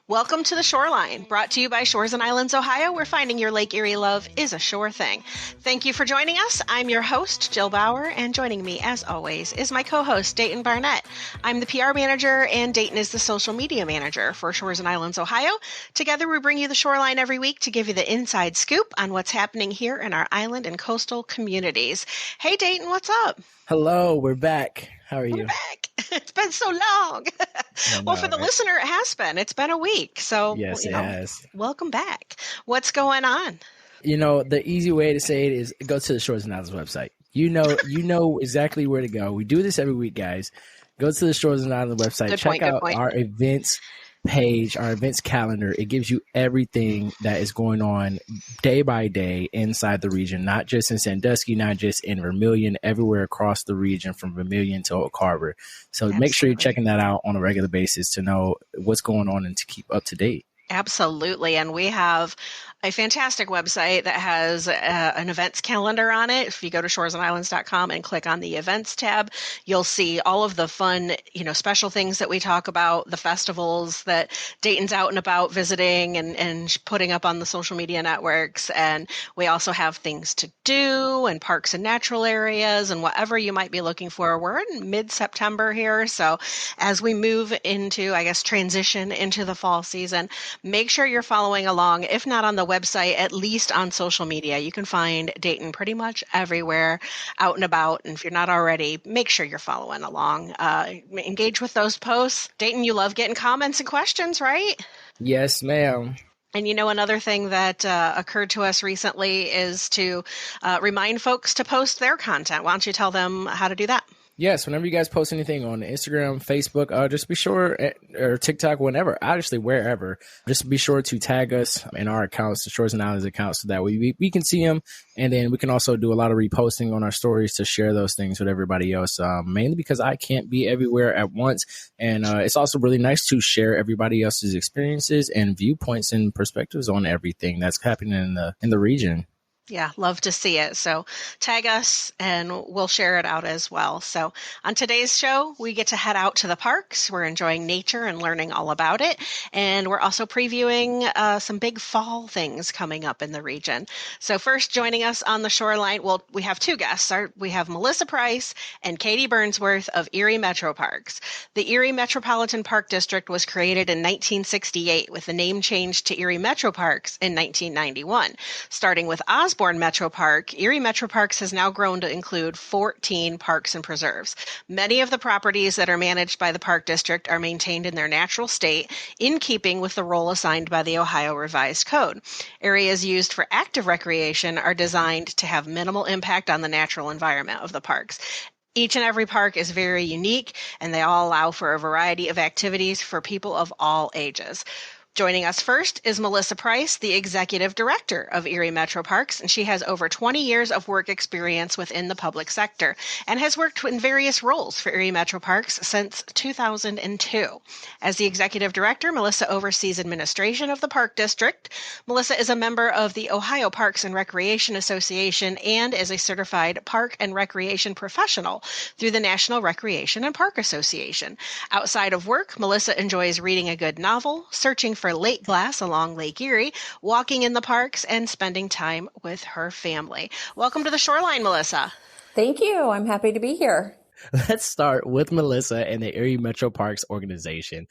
Welcome to The Shoreline, brought to you by Shores and Islands, Ohio, where finding your Lake Erie love is a sure thing. Thank you for joining us. I'm your host, Jill Bauer, and joining me, as always, is my co-host, Dayton Barnett. I'm the PR manager, and Dayton is the social media manager for Shores and Islands, Ohio. Together, we bring you The Shoreline every week to give you the inside scoop on what's happening here in our island and coastal communities. Hey, Dayton, what's up? Hello, we're back. How are you? We're back. It's been so long. Well, for the listener, it has been. It's been a week. So, yes, it has. Welcome back. What's going on? You know, the easy way to say it is go to the Shores and Islands website. You know exactly where to go. We do this every week, guys. Go to the Shores and Islands website. Check out our events page, our events calendar. It gives you everything that is going on day by day inside the region, not just in Sandusky, not just in Vermilion, everywhere across the region from Vermilion to Oak Harbor. So Make sure you're checking that out on a regular basis to know what's going on and to keep up to date. Absolutely. And we have a fantastic website that has an events calendar on it. If you go to shoresandislands.com and click on the events tab, you'll see all of the fun, special things that we talk about, the festivals that Dayton's out and about visiting and putting up on the social media networks. And we also have things to do and parks and natural areas and whatever you might be looking for. We're in mid-September here. So as we move into, transition into the fall season, make sure you're following along, if not on the website, at least on social media. You can find Dayton pretty much everywhere out and about. And if you're not already, make sure you're following along. Engage with those posts. Dayton, you love getting comments and questions, right? Yes, ma'am. And another thing that occurred to us recently is to remind folks to post their content. Why don't you tell them how to do that? Yes, whenever you guys post anything on Instagram, Facebook, just be sure, or TikTok, whenever, obviously wherever, just be sure to tag us in our accounts, the Shores and Islands accounts, so that we can see them. And then we can also do a lot of reposting on our stories to share those things with everybody else, mainly because I can't be everywhere at once. And it's also really nice to share everybody else's experiences and viewpoints and perspectives on everything that's happening in the region. Yeah, love to see it. So tag us and we'll share it out as well. So on today's show, we get to head out to the parks. We're enjoying nature and learning all about it. And we're also previewing some big fall things coming up in the region. So first joining us on the shoreline, well, we have two guests. We have Melissa Price and Katie Burnsworth of Erie MetroParks. The Erie Metropolitan Park District was created in 1968 with the name change to Erie MetroParks in 1991. Starting with Osborn MetroPark, Erie MetroParks has now grown to include 14 parks and preserves. Many of the properties that are managed by the Park District are maintained in their natural state, in keeping with the role assigned by the Ohio Revised Code. Areas used for active recreation are designed to have minimal impact on the natural environment of the parks. Each and every park is very unique, and they all allow for a variety of activities for people of all ages. Joining us first is Melissa Price, the Executive Director of Erie MetroParks, and she has over 20 years of work experience within the public sector and has worked in various roles for Erie MetroParks since 2002. As the Executive Director, Melissa oversees administration of the Park District. Melissa is a member of the Ohio Parks and Recreation Association and is a certified park and recreation professional through the National Recreation and Park Association. Outside of work, Melissa enjoys reading a good novel, searching for lake glass along Lake Erie, walking in the parks, and spending time with her family. Welcome to the Shoreline, Melissa. Thank you. I'm happy to be here. Let's start with Melissa and the Erie MetroParks organization.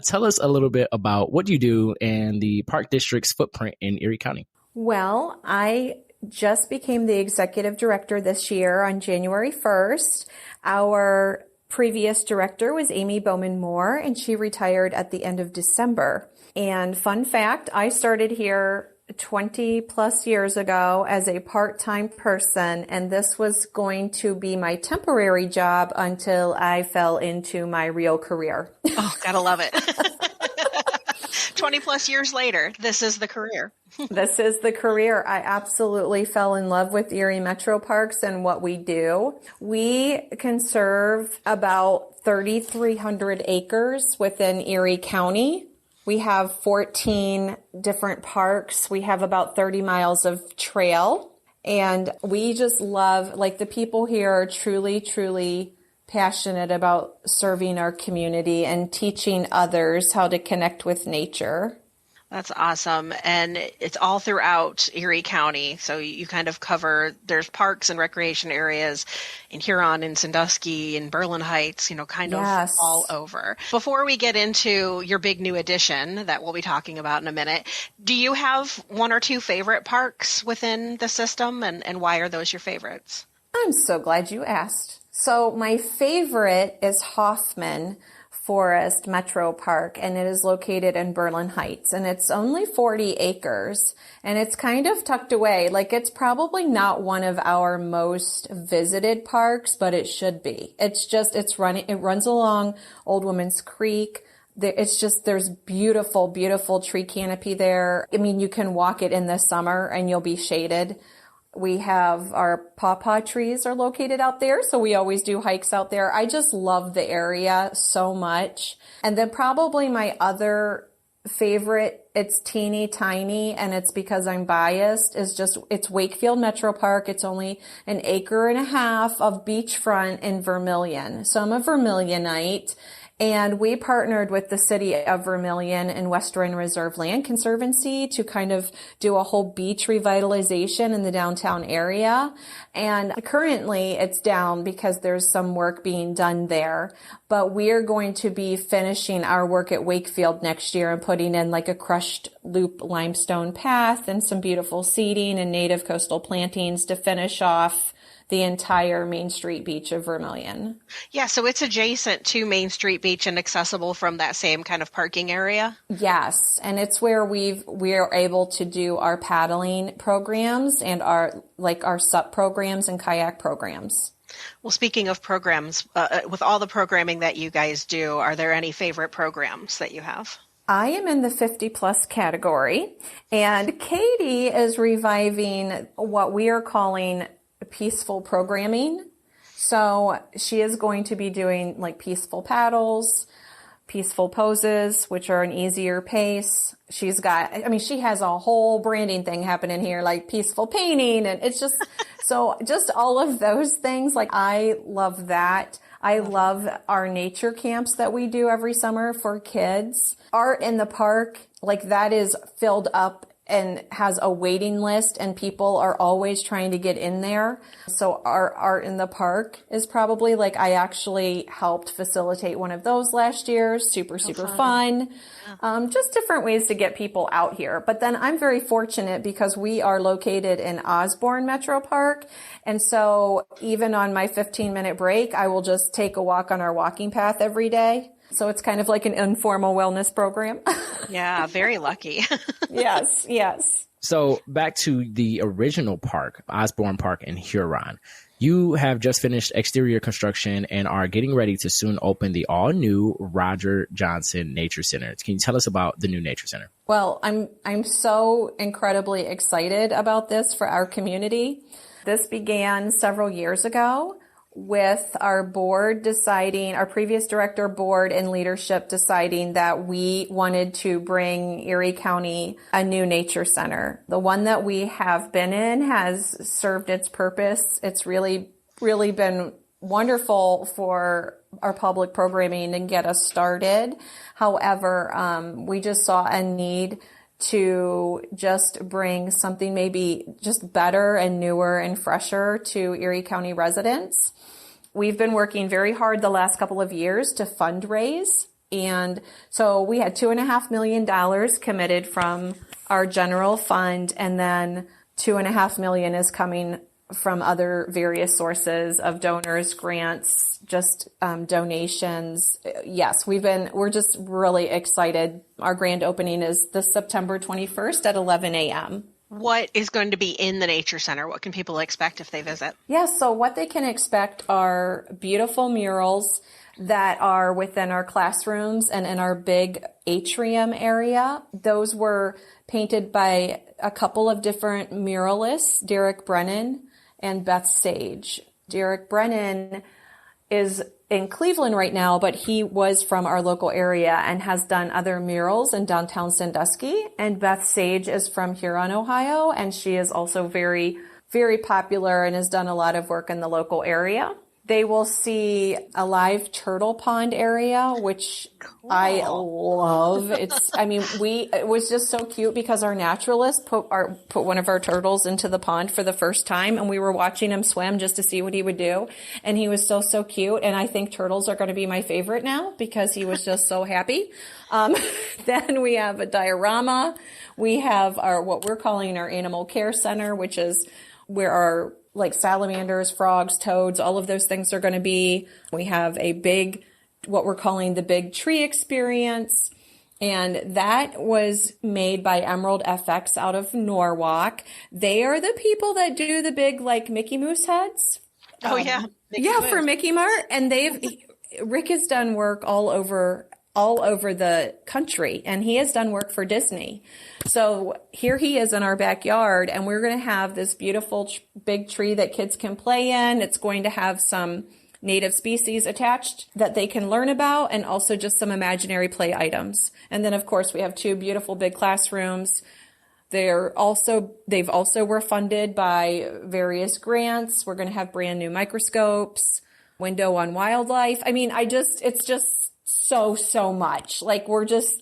Tell us a little bit about what you do and the Park District's footprint in Erie County. Well, I just became the executive director this year on January 1st. Our previous director was Amy Bowman Moore, and she retired at the end of December. And fun fact, I started here 20 plus years ago as a part-time person, and this was going to be my temporary job until I fell into my real career. Oh, gotta love it. 20 plus years later, this is the career. This is the career. I absolutely fell in love with Erie MetroParks and what we do. We conserve about 3,300 acres within Erie County. We have 14 different parks. We have about 30 miles of trail. And we just love, the people here are truly, truly passionate about serving our community and teaching others how to connect with nature. That's awesome. And it's all throughout Erie County. So you kind of cover, there's parks and recreation areas in Huron and Sandusky and Berlin Heights, kind of all over. Before we get into your big new addition that we'll be talking about in a minute, do you have one or two favorite parks within the system, and why are those your favorites? I'm so glad you asked. So my favorite is Hoffman Forest Metro Park, and it is located in Berlin Heights, and it's only 40 acres, and it's kind of tucked away. Like, it's probably not one of our most visited parks, but it should be. It runs along Old Woman's Creek. There's beautiful, beautiful tree canopy there. I mean, you can walk it in the summer and you'll be shaded. We have our pawpaw trees are located out there, so we always do hikes out there. I just love the area so much. And then probably my other favorite, it's teeny tiny, and it's because I'm biased, it's Wakefield MetroPark. It's only 1.5 acres of beachfront in Vermilion. So I'm a Vermilionite. And we partnered with the city of Vermilion and Western Reserve Land Conservancy to kind of do a whole beach revitalization in the downtown area. And currently it's down because there's some work being done there. But we're going to be finishing our work at Wakefield next year and putting in like a crushed loop limestone path and some beautiful seating and native coastal plantings to finish off the entire Main Street Beach of Vermilion. Yeah, so it's adjacent to Main Street Beach and accessible from that same kind of parking area? Yes, and it's where we're able to do our paddling programs and our SUP programs and kayak programs. Well, speaking of programs, with all the programming that you guys do, are there any favorite programs that you have? I am in the 50 plus category, and Katie is reviving what we are calling peaceful programming. So she is going to be doing like peaceful paddles, peaceful poses, which are an easier pace. She has a whole branding thing happening here, like peaceful painting. And it's just, so just all of those things. Like, I love that. I love our nature camps that we do every summer for kids. Art in the park, like, that is filled up and has a waiting list, and people are always trying to get in there. So our art in the park is probably, like, I actually helped facilitate one of those last year. Super fun. Just different ways to get people out here. But then I'm very fortunate because we are located in Osborn MetroPark. And so even on my 15-minute break, I will just take a walk on our walking path every day. So it's kind of like an informal wellness program. Yeah, very lucky. Yes. So back to the original park, Osborn Park in Huron. You have just finished exterior construction and are getting ready to soon open the all-new Roger Johnson Nature Center. Can you tell us about the new Nature Center? Well, I'm so incredibly excited about this for our community. This began several years ago with our previous director board and leadership deciding that we wanted to bring Erie County a new nature center. The one that we have been in has served its purpose. It's really, really been wonderful for our public programming and get us started. However, we just saw a need to just bring something maybe just better and newer and fresher to Erie County residents. We've been working very hard the last couple of years to fundraise. And so we had $2.5 million committed from our general fund, and then $2.5 million is coming from other various sources of donors, grants, just donations. Yes, we're just really excited. Our grand opening is this September 21st at 11 a.m. What is going to be in the Nature Center? What can people expect if they visit? Yes, so what they can expect are beautiful murals that are within our classrooms and in our big atrium area. Those were painted by a couple of different muralists, Derek Brennan and Beth Sage. Derek Brennan is in Cleveland right now, but he was from our local area and has done other murals in downtown Sandusky. And Beth Sage is from Huron, Ohio, and she is also very, very popular and has done a lot of work in the local area. They will see a live turtle pond area, which cool. I love. It was just so cute because our naturalist put one of our turtles into the pond for the first time, and we were watching him swim just to see what he would do. And he was so cute. And I think turtles are going to be my favorite now because he was just so happy. Then we have a diorama. We have what we're calling our animal care center, which is where our like salamanders, frogs, toads, all of those things are going to be. We have what we're calling the big tree experience. And that was made by Emerald FX out of Norwalk. They are the people that do the big like Mickey Mouse heads. Oh yeah. For Mickey Mart. And Rick has done work all over the country, and he has done work for Disney. So here he is in our backyard, and we're going to have this beautiful big tree that kids can play in. It's going to have some native species attached that they can learn about, and also just some imaginary play items. And then, of course, we have 2 beautiful big classrooms. They've also were funded by various grants. We're going to have brand new microscopes, window on wildlife. It's just so much. Like we're just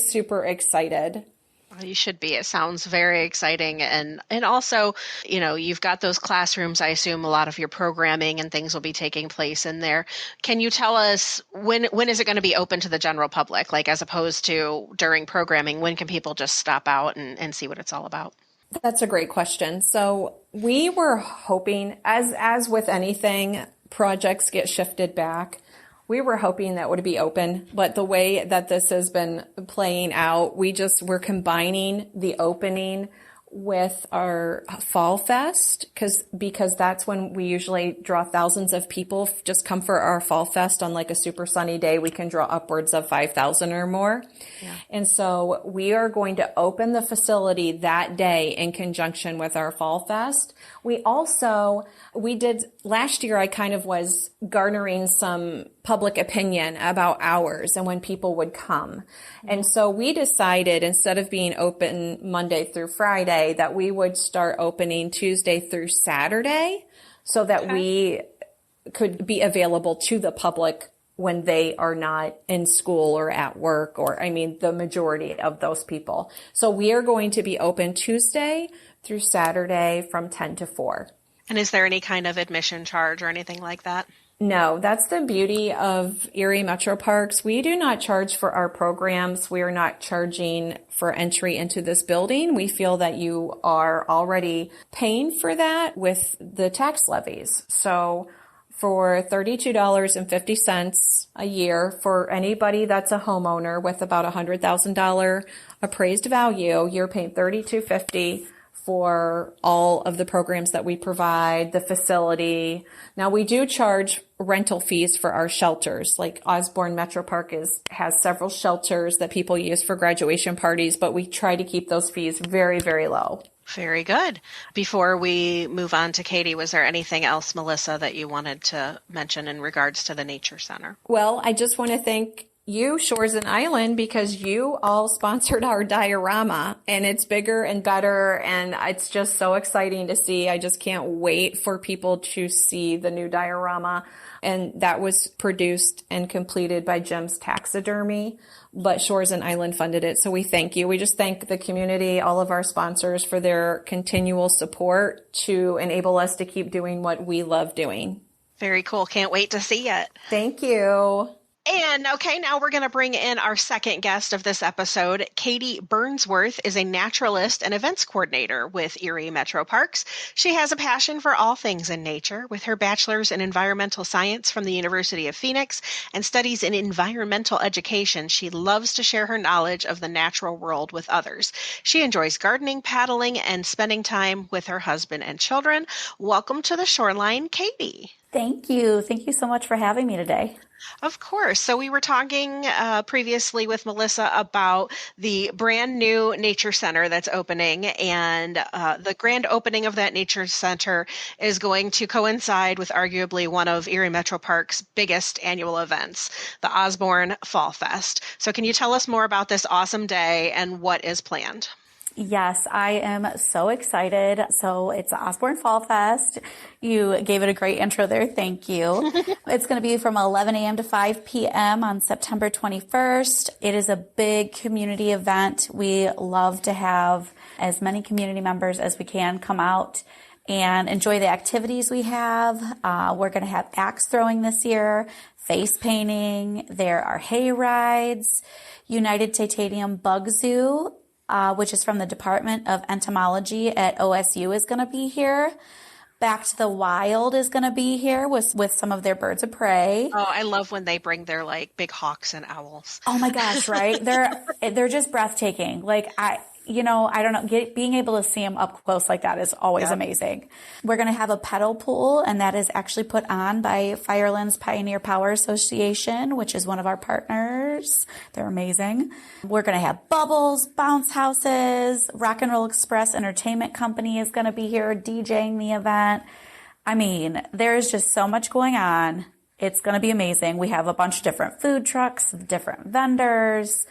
super excited. Well, you should be. It sounds very exciting. And also, you've got those classrooms. I assume a lot of your programming and things will be taking place in there. Can you tell us when is it going to be open to the general public? Like as opposed to during programming, when can people just stop out and see what it's all about? That's a great question. So we were hoping, as with anything, projects get shifted back. We were hoping that would be open, but the way that this has been playing out, we're combining the opening with our Fall Fest because that's when we usually draw thousands of people. Just come for our Fall Fest on like a super sunny day. We can draw upwards of 5,000 or more. Yeah. And so we are going to open the facility that day in conjunction with our Fall Fest. We did last year, I kind of was garnering some public opinion about hours and when people would come. And so we decided instead of being open Monday through Friday, that we would start opening Tuesday through Saturday so that we could be available to the public when they are not in school or at work, the majority of those people. So we are going to be open Tuesday through Saturday from 10 to 4. And is there any kind of admission charge or anything like that? No, that's the beauty of Erie MetroParks. We do not charge for our programs. We are not charging for entry into this building. We feel that you are already paying for that with the tax levies. So for $32.50 a year for anybody that's a homeowner with about $100,000 appraised value, you're paying $32.50 for all of the programs that we provide, the facility. Now we do charge rental fees for our shelters. Like Osborn MetroPark has several shelters that people use for graduation parties, but we try to keep those fees very, very low. Very good. Before we move on to Katie, was there anything else, Melissa, that you wanted to mention in regards to the Nature Center? Well, I just want to thank you, Shores and Island, because you all sponsored our diorama, and it's bigger and better, and it's just so exciting to see. I just can't wait for people to see the new diorama. And that was produced and completed by Jim's Taxidermy, but Shores and Island funded it. So we thank you. We just thank the community, all of our sponsors for their continual support to enable us to keep doing what we love doing. Very cool. Can't wait to see it. Thank you. And okay, now we're going to bring in our second guest of this episode. Katie Burnsworth is a naturalist and events coordinator with Erie MetroParks. She has a passion for all things in nature with her bachelor's in environmental science from the University of Phoenix and studies in environmental education. She loves to share her knowledge of the natural world with others. She enjoys gardening, paddling, and spending time with her husband and children. Welcome to the Shoreline, Katie. Thank you. Thank you so much for having me today. Of course. So we were talking previously with Melissa about the brand new Nature Center that's opening, and the grand opening of that Nature Center is going to coincide with arguably one of Erie MetroParks' biggest annual events, the Osborn Fall Fest. So can you tell us more about this awesome day and what is planned? Yes, I am so excited. So it's Osborn Fall Fest. You gave it a great intro there. Thank you. It's going to be from 11 a.m. to 5 p.m. on September 21st. It is a big community event. We love to have as many community members as we can come out and enjoy the activities we have. We're going to have axe throwing this year, face painting. There are hay rides, United Titanium Bug Zoo, which is from the Department of Entomology at OSU, is going to be here. Back to the Wild is going to be here with some of their birds of prey. Oh, I love when they bring their like big hawks and owls. Oh my gosh, right? They're just breathtaking. Like I don't know, being able to see them up close like that is always amazing. We're going to have a pedal pool, and that is actually put on by Firelands Pioneer Power Association, which is one of our partners. They're amazing. We're going to have bubbles, bounce houses, Rock and Roll Express Entertainment Company is going to be here DJing the event. I mean, there's just so much going on. It's going to be amazing. We have a bunch of different food trucks, different vendors.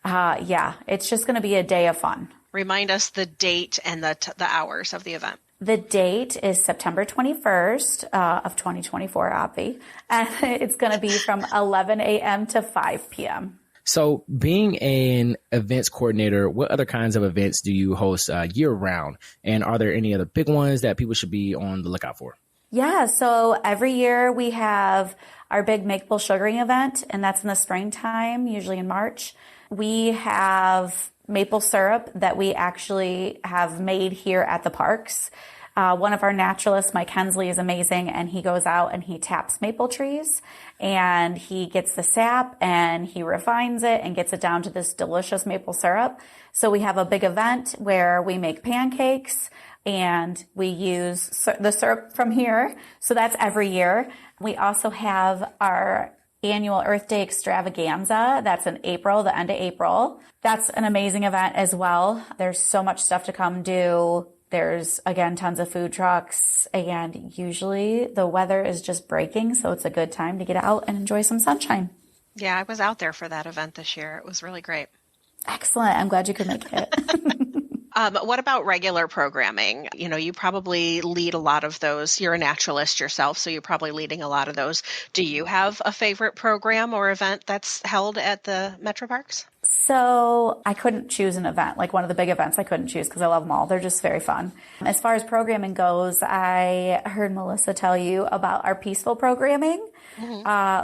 It's just going to be a day of fun. Remind us the date and the hours of the event. The date is September 21st of 2024, Obvi. And it's going to be from 11 a.m. to 5 p.m. So being an events coordinator, what other kinds of events do you host year round? And are there any other big ones that people should be on the lookout for? Yeah, so every year we have our big maple sugaring event, and that's in the springtime, usually in March. We have maple syrup that we actually have made here at the parks. One of our naturalists, Mike Hensley, is amazing, and he goes out and he taps maple trees, and he gets the sap and he refines it and gets it down to this delicious maple syrup. So we have a big event where we make pancakes and we use the syrup from here. So that's every year. We also have our annual Earth Day extravaganza. That's in April, the end of April. That's an amazing event as well. There's so much stuff to come do. There's, again, tons of food trucks, and usually the weather is just breaking, so it's a good time to get out and enjoy some sunshine. Yeah, I was out there for that event this year. It was really great. Excellent. I'm glad you could make it. What about regular programming? You know, you probably lead a lot of those. You're a naturalist yourself, so you're probably leading a lot of those. Do you have a favorite program or event that's held at the MetroParks? So I couldn't choose an event, like one of the big events I couldn't choose because I love them all. They're just very fun. As far as programming goes, I heard Melissa tell you about our peaceful programming,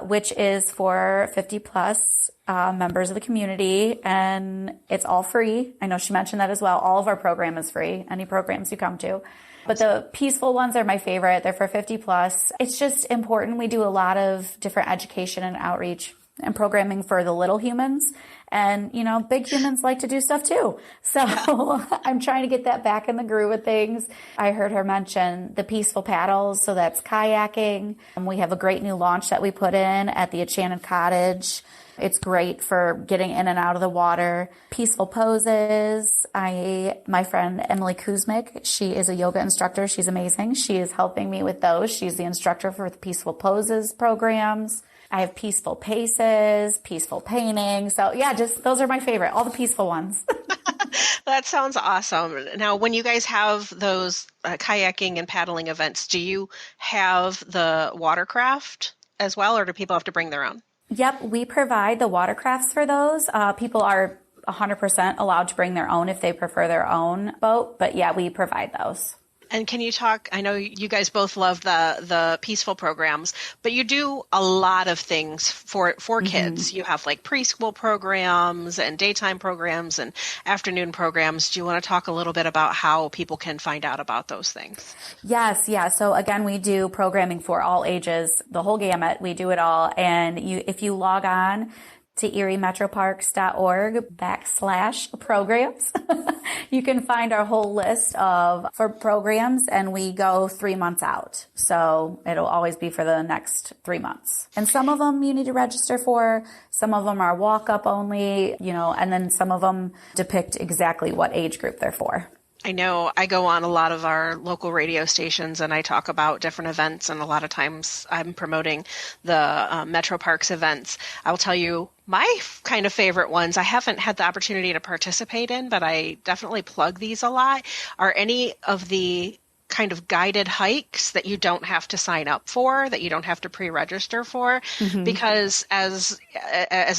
which is for 50 plus members of the community, and it's all free. I know she mentioned that as well. All of our program is free, any programs you come to. But the peaceful ones are my favorite. They're for 50 plus. It's just important. We do a lot of different education and outreach and programming for the little humans. And, you know, big humans like to do stuff too. So I'm trying to get that back in the groove of things. I heard her mention the peaceful paddles. So that's kayaking. We have a great new launch that we put in at the Enchanted Cottage. It's great for getting in and out of the water. Peaceful poses. My friend Emily Kuzmic, she is a yoga instructor. She's amazing. She is helping me with those. She's the instructor for the peaceful poses programs. I have peaceful paces, peaceful painting. So yeah, just those are my favorite, all the peaceful ones. That sounds awesome. Now, when you guys have those kayaking and paddling events, do you have the watercraft as well, or do people have to bring their own? Yep, we provide the watercrafts for those. People are 100% allowed to bring their own if they prefer their own boat. But yeah, we provide those. And can you talk, I know you guys both love the peaceful programs, but you do a lot of things for kids. You have like preschool programs and daytime programs and afternoon programs. Do you want to talk a little bit about how people can find out about those things? Yes. Yeah. So again, we do programming for all ages, the whole gamut. We do it all. And if you log on to eriemetroparks.org/programs. You can find our whole list for programs, and we go 3 months out. So it'll always be for the next 3 months. And some of them you need to register for. Some of them are walk-up only, and then some of them depict exactly what age group they're for. I know I go on a lot of our local radio stations and I talk about different events, and a lot of times I'm promoting the MetroParks events. I'll tell you my kind of favorite ones I haven't had the opportunity to participate in, but I definitely plug these a lot, are any of the kind of guided hikes that you don't have to sign up for, that you don't have to pre-register for, because as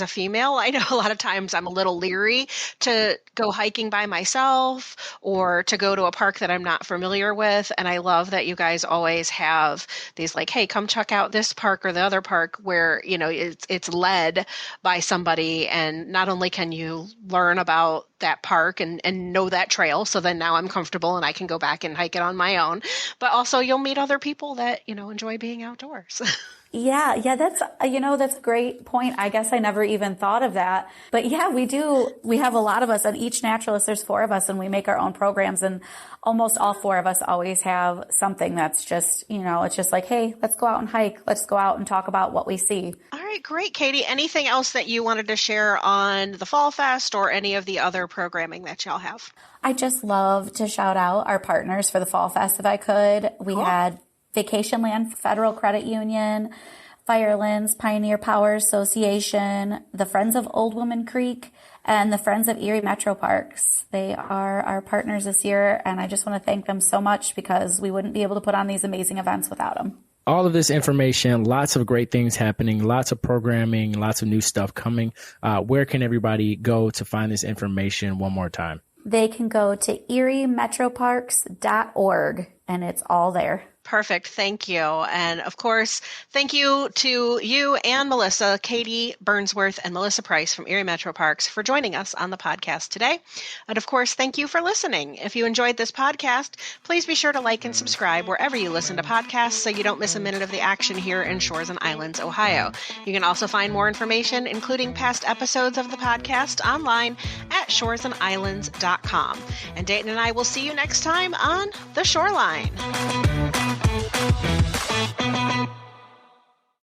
a female, I know a lot of times I'm a little leery to go hiking by myself or to go to a park that I'm not familiar with. And I love that you guys always have these like, hey, come check out this park or the other park where, you know, it's led by somebody. And not only can you learn about that park and know that trail, so then now I'm comfortable and I can go back and hike it on my own, but also you'll meet other people that, you know, enjoy being outdoors. Yeah, that's a great point. I guess I never even thought of that. But yeah, we do. We have a lot of us. On each naturalist, there's 4 of us, and we make our own programs. And almost all 4 of us always have something that's just, you know, it's just like, hey, let's go out and hike. Let's go out and talk about what we see. All right, great. Katie, anything else that you wanted to share on the Fall Fest or any of the other programming that y'all have? I just love to shout out our partners for the Fall Fest if I could. We had Vacationland Federal Credit Union, Firelands Pioneer Power Association, the Friends of Old Woman Creek, and the Friends of Erie MetroParks. They are our partners this year, and I just want to thank them so much because we wouldn't be able to put on these amazing events without them. All of this information, lots of great things happening, lots of programming, lots of new stuff coming. Where can everybody go to find this information one more time? They can go to eriemetroparks.org, and it's all there. Perfect. Thank you. And of course, thank you to you and Melissa, Katie Burnsworth and Melissa Price from Erie MetroParks for joining us on the podcast today. And of course, thank you for listening. If you enjoyed this podcast, please be sure to like and subscribe wherever you listen to podcasts so you don't miss a minute of the action here in Shores and Islands, Ohio. You can also find more information, including past episodes of the podcast, online at shoresandislands.com. And Dayton and I will see you next time on The Shoreline.